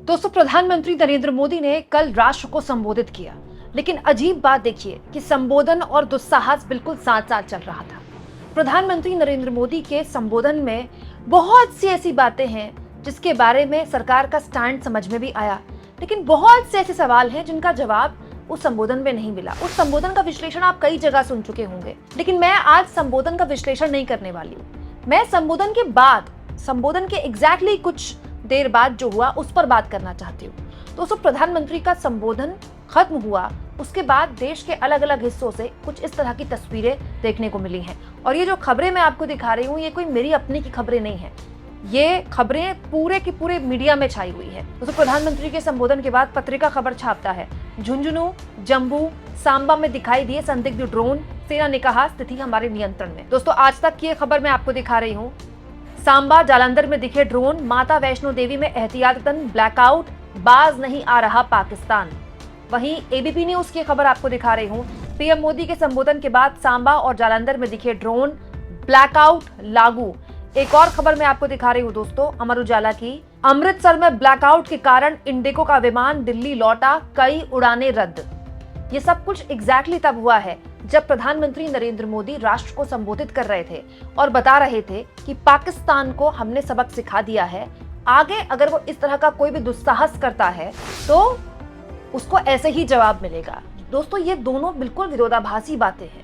दोस्तों, प्रधानमंत्री नरेंद्र मोदी ने कल राष्ट्र को संबोधित किया, लेकिन अजीब बात देखिए कि संबोधन और दुस्साहस बिल्कुल साथ साथ चल रहा था। प्रधानमंत्री नरेंद्र मोदी के संबोधन में बहुत सी ऐसी बातें हैं जिसके बारे में सरकार का स्टैंड समझ में भी आया, लेकिन बहुत से ऐसे सवाल हैं जिनका जवाब उस संबोधन में नहीं मिला। उस संबोधन का विश्लेषण आप कई जगह सुन चुके होंगे, लेकिन मैं आज संबोधन का विश्लेषण नहीं करने वाली हूँ। मैं संबोधन के बाद, संबोधन के एग्जैक्टली कुछ देर बाद जो हुआ उस पर बात करना चाहती हूँ। दोस्तों, प्रधानमंत्री का संबोधन खत्म हुआ, उसके बाद देश के अलग अलग हिस्सों से कुछ इस तरह की तस्वीरें देखने को मिली हैं। और ये जो खबरें मैं आपको दिखा रही हूँ, ये कोई मेरी अपनी की खबरें नहीं है, ये खबरें पूरे की पूरे मीडिया में छाई हुई है। दोस्तों, प्रधानमंत्री के संबोधन के बाद पत्रिका खबर छापता है, झुंझुनू, जम्मू, सांबा में दिखाई दिए संदिग्ध ड्रोन, सेना ने कहा स्थिति हमारे नियंत्रण में। दोस्तों, आज तक की ये खबर मैं आपको दिखा रही हूँ। सांबा जालंधर में दिखे ड्रोन, माता वैष्णो देवी में एहतियातन ब्लैकआउट, बाज नहीं आ रहा पाकिस्तान। वहीं एबीपी न्यूज की खबर आपको दिखा रही हूँ, पीएम मोदी के संबोधन के बाद सांबा और जालंधर में दिखे ड्रोन, ब्लैकआउट लागू। एक और खबर मैं आपको दिखा रही हूँ दोस्तों, अमर उजाला की, अमृतसर में ब्लैकआउट के कारण इंडिगो का विमान दिल्ली लौटा, कई उड़ानें रद्द। ये सब कुछ एग्जैक्टली तब हुआ है जब प्रधानमंत्री नरेंद्र मोदी राष्ट्र को संबोधित कर रहे थे और बता रहे थे कि पाकिस्तान को हमने सबक सिखा दिया है, आगे अगर वो इस तरह का कोई भी दुस्साहस करता है तो उसको ऐसे ही जवाब मिलेगा। दोस्तों, ये दोनों बिल्कुल विरोधाभासी बातें हैं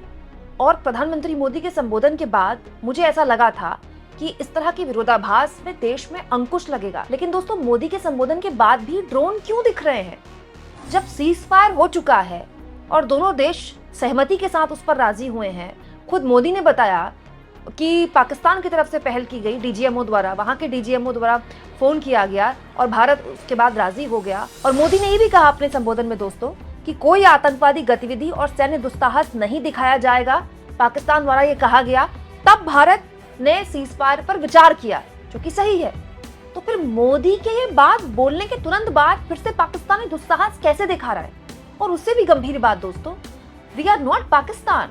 और प्रधानमंत्री मोदी के संबोधन के बाद मुझे ऐसा लगा था कि इस तरह की विरोधाभास में देश में अंकुश लगेगा। लेकिन दोस्तों, मोदी के संबोधन के बाद भी ड्रोन क्यों दिख रहे हैं? जब सीज फायर हो चुका है और दोनों देश सहमति के साथ उस पर राजी हुए हैं, खुद मोदी ने बताया कि पाकिस्तान की तरफ से पहल की गई, डीजीएमओ द्वारा, वहां के डीजीएमओ द्वारा फोन किया गया और भारत उसके बाद राजी हो गया। और मोदी ने ये भी कहा अपने संबोधन में दोस्तों कि कोई आतंकवादी गतिविधि और सैन्य दुस्साहस नहीं दिखाया जाएगा, पाकिस्तान द्वारा ये कहा गया। तब भारत ने सीज फायर पर विचार किया, जो कि सही है। तो फिर मोदी के ये बात बोलने के तुरंत बाद फिर से पाकिस्तानी दुस्साहस कैसे दिखा रहा है? और उससे भी गंभीर बात दोस्तों, वी आर नॉट पाकिस्तान।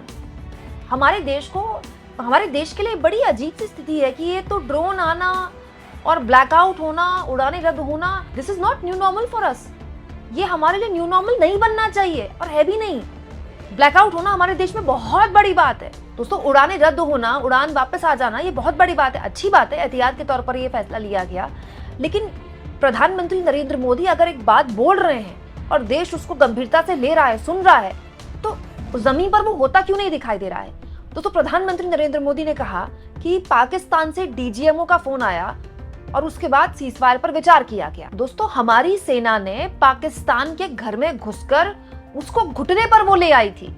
हमारे देश के लिए बड़ी अजीब सी स्थिति है कि ये तो ड्रोन आना और ब्लैकआउट होना, उड़ानें रद्द होना, this is not new normal for us. ये हमारे लिए न्यू नॉर्मल नहीं बनना चाहिए और है भी नहीं। ब्लैकआउट होना हमारे देश में बहुत बड़ी बात है दोस्तों। उड़ानें रद्द होना, उड़ान वापस आ जाना, ये बहुत बड़ी बात है, अच्छी बात है, एहतियात के तौर पर ये फैसला लिया गया। लेकिन प्रधानमंत्री नरेंद्र मोदी अगर एक बात बोल रहे हैं और देश उसको गंभीरता से ले रहा है, सुन रहा है, तो जमीन पर वो होता क्यों नहीं दिखाई दे रहा है? तो प्रधानमंत्री नरेंद्र मोदी ने कहा कि पाकिस्तान से डीजीएमओ का फोन आया और उसके बाद सीज फायर पर विचार किया गया। दोस्तों, हमारी सेना ने पाकिस्तान के घर में घुसकर उसको घुटने पर वो ले आई थी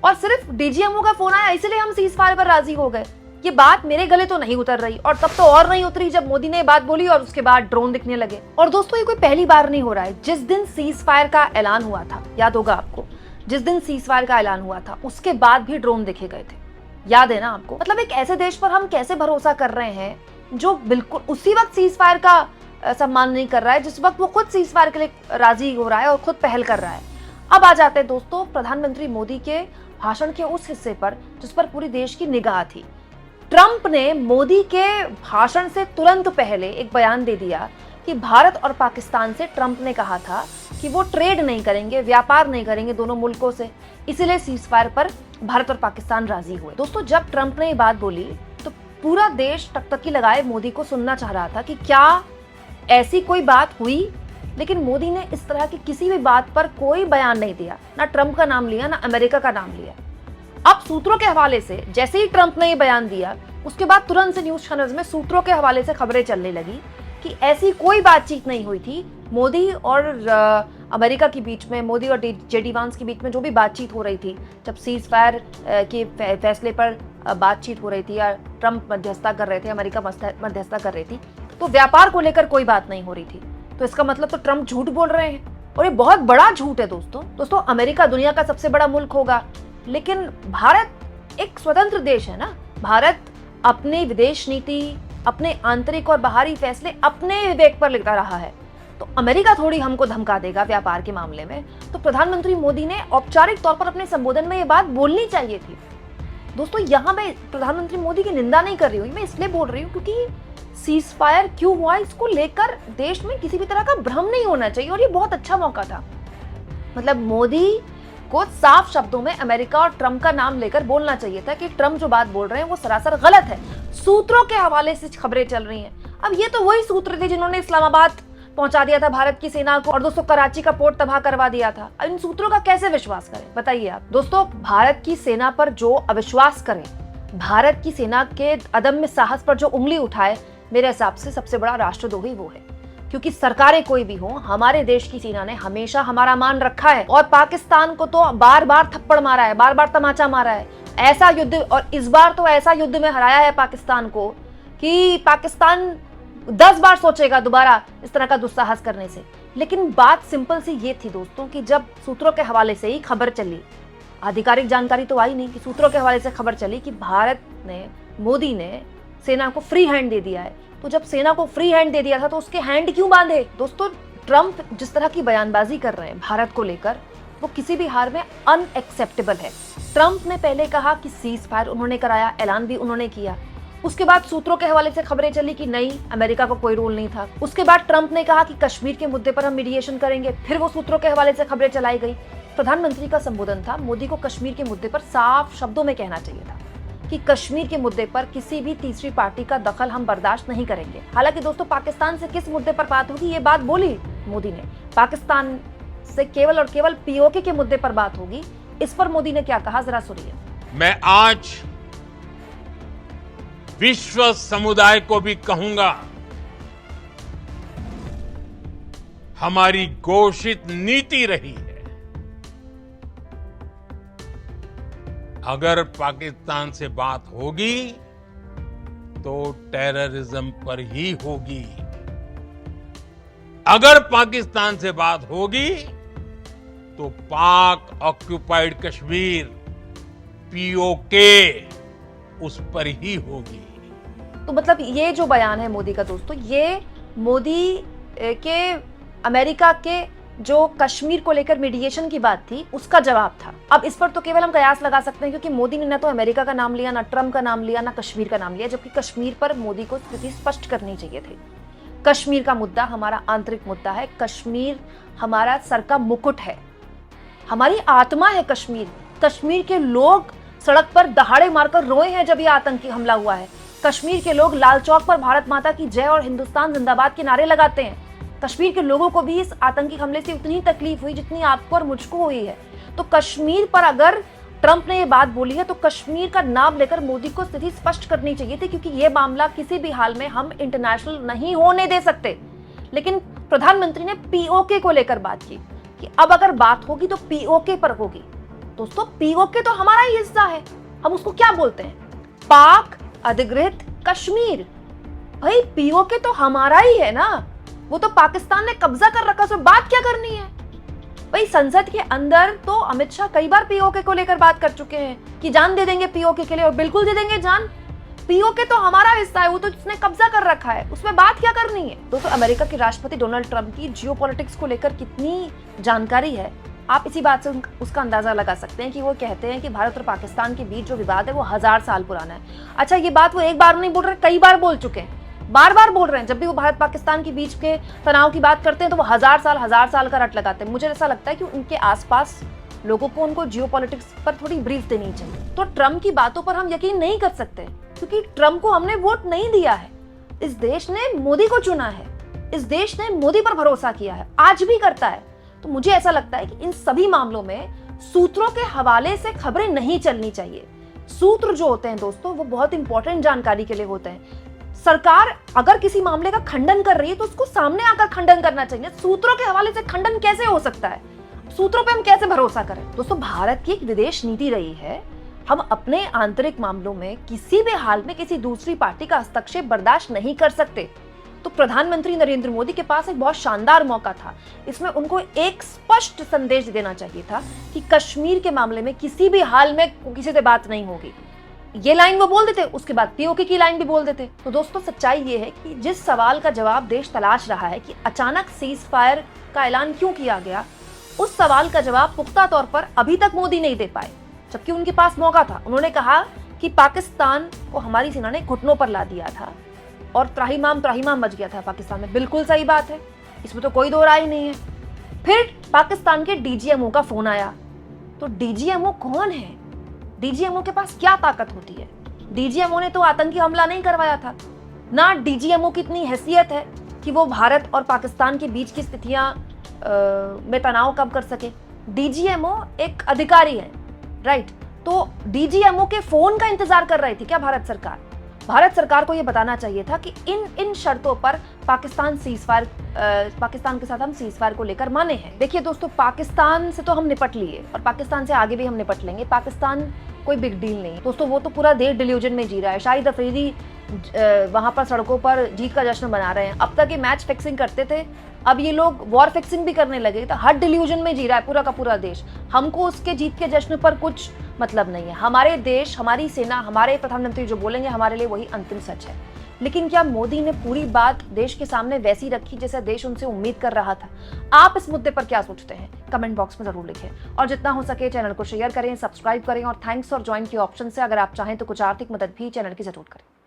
और सिर्फ डीजीएमओ का फोन आया इसलिए हम सीज फायर पर राजी हो गए। ये बात मेरे गले तो नहीं उतर रही, और तब तो और नहीं उतरी जब मोदी ने बात बोली और उसके बाद ड्रोन दिखने लगे। और दोस्तों, ये कोई पहली बार नहीं हो रहा है। जिस दिन सीज फायर का ऐलान हुआ था, याद होगा आपको, जिस दिन सीज फायर का ऐलान हुआ था उसके बाद भी ड्रोन देखे गए थे, याद है ना आपको? मतलब एक ऐसे देश पर हम कैसे भरोसा कर रहे हैं जो बिल्कुल उसी वक्त सीज फायर का सम्मान नहीं कर रहा है जिस वक्त वो खुद सीज फायर के लिए राजी हो रहा है और खुद पहल कर रहा है। अब आ जाते हैं दोस्तों प्रधानमंत्री मोदी के भाषण के उस हिस्से पर जिस पर पूरी देश की निगाह थी। ट्रंप ने मोदी के भाषण से तुरंत पहले एक बयान दे दिया कि भारत और पाकिस्तान से ट्रंप ने कहा था कि वो ट्रेड नहीं करेंगे, व्यापार नहीं करेंगे दोनों मुल्कों से, इसीलिए सीज फायर पर भारत और पाकिस्तान राजी हुए। दोस्तों, जब ट्रंप ने ये बात बोली तो पूरा देश टकटकी लगाए मोदी को सुनना चाह रहा था कि क्या ऐसी कोई बात हुई। लेकिन मोदी ने इस तरह की किसी भी बात पर कोई बयान नहीं दिया, ना ट्रंप का नाम लिया, ना अमेरिका का नाम लिया। अब सूत्रों के हवाले से जैसे ही ट्रंप ने ये बयान दिया, उसके बाद तुरंत से न्यूज चैनल्स में सूत्रों के हवाले से खबरें चलने लगी कि ऐसी कोई बातचीत नहीं हुई थी मोदी और अमेरिका के बीच में, मोदी और जेडी वांस के बीच में जो भी बातचीत हो रही थी, जब सीज फायर के फैसले पर बातचीत हो रही थी या ट्रंप मध्यस्थता कर रहे थे, अमेरिका मध्यस्थता कर रही थी, तो व्यापार को लेकर कोई बात नहीं हो रही थी। तो इसका मतलब तो ट्रंप झूठ बोल रहे हैं और ये बहुत बड़ा झूठ है दोस्तों। अमेरिका दुनिया का सबसे बड़ा मुल्क होगा, लेकिन भारत एक स्वतंत्र देश है ना। भारत अपनी विदेश नीति, अपने आंतरिक और बाहरी फैसले अपने विवेक पर लेता रहा है, तो अमेरिका थोड़ी हमको धमका देगा व्यापार के मामले में। तो प्रधानमंत्री मोदी ने औपचारिक तौर पर अपने संबोधन में ये बात बोलनी चाहिए थी। दोस्तों, यहाँ मैं प्रधानमंत्री मोदी की निंदा नहीं कर रही हूँ, मैं इसलिए बोल रही हूँ क्योंकि सीज फायर क्यों हुआ, इसको लेकर देश में किसी भी तरह का भ्रम नहीं होना चाहिए और ये बहुत अच्छा मौका था। मतलब मोदी को साफ शब्दों में अमेरिका और ट्रंप का नाम लेकर बोलना चाहिए था कि ट्रंप जो बात बोल रहे हैं वो सरासर गलत है। सूत्रों के हवाले से खबरें चल रही हैं। अब ये तो वही सूत्र थे जिन्होंने इस्लामाबाद पहुंचा दिया था भारत की सेना को और दोस्तों कराची का पोर्ट तबाह करवा दिया था। अब इन सूत्रों का कैसे विश्वास करें बताइए आप। दोस्तों भारत की सेना पर जो अविश्वास करें, भारत की सेना के अदम्य साहस पर जो उंगली उठाए, मेरे हिसाब से सबसे बड़ा राष्ट्रद्रोही वो है। क्योंकि सरकारें कोई भी हो, हमारे देश की सेना ने हमेशा हमारा मान रखा है और पाकिस्तान को तो बार बार थप्पड़ मारा है, बार बार तमाचा मारा है। ऐसा युद्ध, और इस बार तो ऐसा युद्ध में हराया है पाकिस्तान को कि पाकिस्तान 10 बार सोचेगा दोबारा इस तरह का दुस्साहस करने से। लेकिन बात सिंपल सी ये थी दोस्तों कि जब सूत्रों के हवाले से ही खबर चली, आधिकारिक जानकारी तो आई नहीं, कि सूत्रों के हवाले से खबर चली कि भारत ने, मोदी ने सेना को फ्री हैंड दे दिया है। तो जब सेना को फ्री हैंड दे दिया था तो उसके हैंड क्यों बांधे? दोस्तों ट्रंप जिस तरह की बयानबाजी कर रहे हैं भारत को लेकर, वो किसी भी हाल में अनएक्सेप्टेबल है। ट्रंप ने पहले कहा कि सीज फायर उन्होंने कराया, ऐलान भी उन्होंने किया। उसके बाद सूत्रों के हवाले से खबरें चली कि नहीं, अमेरिका को कोई रोल नहीं था। उसके बाद ट्रंप ने कहा कि कश्मीर के मुद्दे पर हम मीडिएशन करेंगे, फिर वो सूत्रों के हवाले से खबरें चलाई गई। प्रधानमंत्री का संबोधन था, मोदी को कश्मीर के मुद्दे पर साफ शब्दों में कहना चाहिए था कि कश्मीर के मुद्दे पर किसी भी तीसरी पार्टी का दखल हम बर्दाश्त नहीं करेंगे। हालांकि दोस्तों पाकिस्तान से किस मुद्दे पर बात होगी, ये बात बोली मोदी ने। पाकिस्तान से केवल और केवल पीओके के मुद्दे पर बात होगी। इस पर मोदी ने क्या कहा, जरा सुनिए। मैं आज विश्व समुदाय को भी कहूंगा, हमारी घोषित नीति रही है, अगर पाकिस्तान से बात होगी तो टेररिज्म पर ही होगी। अगर पाकिस्तान से बात होगी तो पाक ऑक्युपाइड कश्मीर, पीओके, उस पर ही होगी। तो मतलब ये जो बयान है मोदी का दोस्तों, ये मोदी के अमेरिका के जो कश्मीर को लेकर मीडिएशन की बात थी उसका जवाब था। अब इस पर तो केवल हम कयास लगा सकते हैं क्योंकि मोदी ने ना तो अमेरिका का नाम लिया, ना ट्रंप का नाम लिया, ना कश्मीर का नाम लिया, जबकि कश्मीर पर मोदी को स्थिति स्पष्ट करनी चाहिए थी। कश्मीर का मुद्दा हमारा आंतरिक मुद्दा है, कश्मीर हमारा सर का मुकुट है, हमारी आत्मा है कश्मीर। कश्मीर के लोग सड़क पर दहाड़े मारकर रोए हैं जब यह आतंकी हमला हुआ है। कश्मीर के लोग लाल चौक पर भारत माता की जय और हिंदुस्तान जिंदाबाद के नारे लगाते हैं। कश्मीर के लोगों को भी इस आतंकी हमले से उतनी तकलीफ हुई जितनी आपको और मुझको हुई है। तो कश्मीर पर अगर ट्रंप ने ये बात बोली है तो कश्मीर का नाम लेकर मोदी को स्थिति स्पष्ट करनी चाहिए थी, क्योंकि ये मामला किसी भी हाल में हम इंटरनेशनल नहीं होने दे सकते। लेकिन प्रधानमंत्री ने पीओके को लेकर बात की कि अब अगर बात होगी तो पीओके पर होगी। दोस्तों पीओके तो हमारा ही हिस्सा है, हम उसको क्या बोलते हैं, पाक अधिकृत कश्मीर। भाई पीओके तो हमारा ही है ना, वो तो पाकिस्तान ने कब्जा कर रखा, उसमें बात क्या करनी है। भाई संसद के अंदर तो अमित शाह कई बार पीओके को लेकर बात कर चुके हैं कि जान दे देंगे पीओके के लिए, और बिल्कुल दे देंगे जान। पीओके तो हमारा हिस्सा है, वो तो जिसने कब्जा कर रखा है, उसमें बात क्या करनी है। दोस्तों अमेरिका के राष्ट्रपति डोनाल्ड ट्रंप की जियोपॉलिटिक्स को लेकर कितनी जानकारी है, आप इसी बात से उसका अंदाजा लगा सकते हैं कि वो कहते हैं कि भारत और पाकिस्तान के बीच जो विवाद है वो 1000 साल पुराना है। अच्छा ये बात वो एक बार नहीं बोल रहे, कई बार बोल चुके हैं, बार बार बोल रहे हैं। जब भी वो भारत पाकिस्तान के बीच के तनाव की बात करते हैं तो वो 1000 साल का रट लगाते हैं। मुझे ऐसा लगता है कि उनके आसपास लोगों को उनको जियोपॉलिटिक्स पर थोड़ी ब्रीफ देनी चाहिए। तो ट्रंप की बातों पर हम यकीन नहीं कर सकते क्योंकि ट्रंप को हमने वोट नहीं दिया है, इस देश ने मोदी को चुना है, इस देश ने मोदी पर भरोसा किया है, आज भी करता है। तो मुझे ऐसा लगता है कि इन सभी मामलों में सूत्रों के हवाले से खबरें नहीं चलनी चाहिए। सूत्र जो होते हैं दोस्तों वो बहुत इंपॉर्टेंट जानकारी के लिए होते हैं। सरकार अगर किसी मामले का खंडन कर रही है तो उसको सामने आकर खंडन करना चाहिए। सूत्रों के हवाले से खंडन कैसे हो सकता है, सूत्रों पे हम कैसे भरोसा करें। दोस्तों भारत की एक विदेश नीति रही है, हम अपने आंतरिक मामलों में किसी भी हाल में किसी दूसरी पार्टी का हस्तक्षेप बर्दाश्त नहीं कर सकते। तो प्रधानमंत्री नरेंद्र मोदी के पास एक बहुत शानदार मौका था, इसमें उनको एक स्पष्ट संदेश देना चाहिए था कि कश्मीर के मामले में किसी भी हाल में किसी से बात नहीं होगी। ये लाइन वो बोल देते, उसके बाद पीओके की लाइन भी बोल देते। तो दोस्तों सच्चाई ये है कि जिस सवाल का जवाब देश तलाश रहा है कि अचानक सीज फायर का ऐलान क्यों किया गया, उस सवाल का जवाब पुख्ता तौर पर अभी तक मोदी नहीं दे पाए, जबकि उनके पास मौका था। उन्होंने कहा कि पाकिस्तान को हमारी सेना ने घुटनों पर ला दिया था, और त्राहिमाम मच गया था पाकिस्तान में। बिल्कुल सही बात है, इसमें तो कोई दो राय नहीं है। फिर पाकिस्तान के डीजीएमओ का फोन आया। तो डीजीएमओ कौन है? डीजीएमओ के पास क्या ताकत होती है? डीजीएमओ ने तो आतंकी हमला नहीं करवाया था ना। डीजीएमओ की इतनी हैसियत है कि वो भारत और पाकिस्तान के बीच की स्थितियां में तनाव कम कर सके। डीजीएमओ एक अधिकारी है, राइट? तो डीजीएमओ के फोन का इंतजार कर रही थी क्या भारत सरकार? भारत सरकार को यह बताना चाहिए था कि इन शर्तों पर पाकिस्तान के साथ हम सीजफायर को लेकर माने हैं। देखिए दोस्तों, पाकिस्तान से तो हम निपट लिए और पाकिस्तान से आगे भी हम निपट लेंगे। पाकिस्तान कोई बिग डील नहीं दोस्तों, वो तो पूरा देश डिल्यूजन में जी रहा है। शाहिद अफरीदी वहां पर सड़कों पर जीत का जश्न मना रहे हैं। अब तक ये मैच फिक्सिंग करते थे, अब ये लोग वॉर फिक्सिंग भी करने लगे। तो हर डिल्यूजन में जी रहा है पूरा का पूरा देश। हमको उसके जीत के जश्न पर कुछ मतलब नहीं है। हमारे देश, हमारी सेना, हमारे प्रधानमंत्री जो बोलेंगे हमारे लिए वही अंतिम सच है। लेकिन क्या मोदी ने पूरी बात देश के सामने वैसी रखी जैसा देश उनसे उम्मीद कर रहा था? आप इस मुद्दे पर क्या सोचते हैं? कमेंट बॉक्स में जरूर लिखें और जितना हो सके चैनल को शेयर करें, सब्सक्राइब करें और थैंक्स और ज्वाइन के ऑप्शन से अगर आप चाहें तो कुछ आर्थिक मदद भी चैनल की जरूर करें।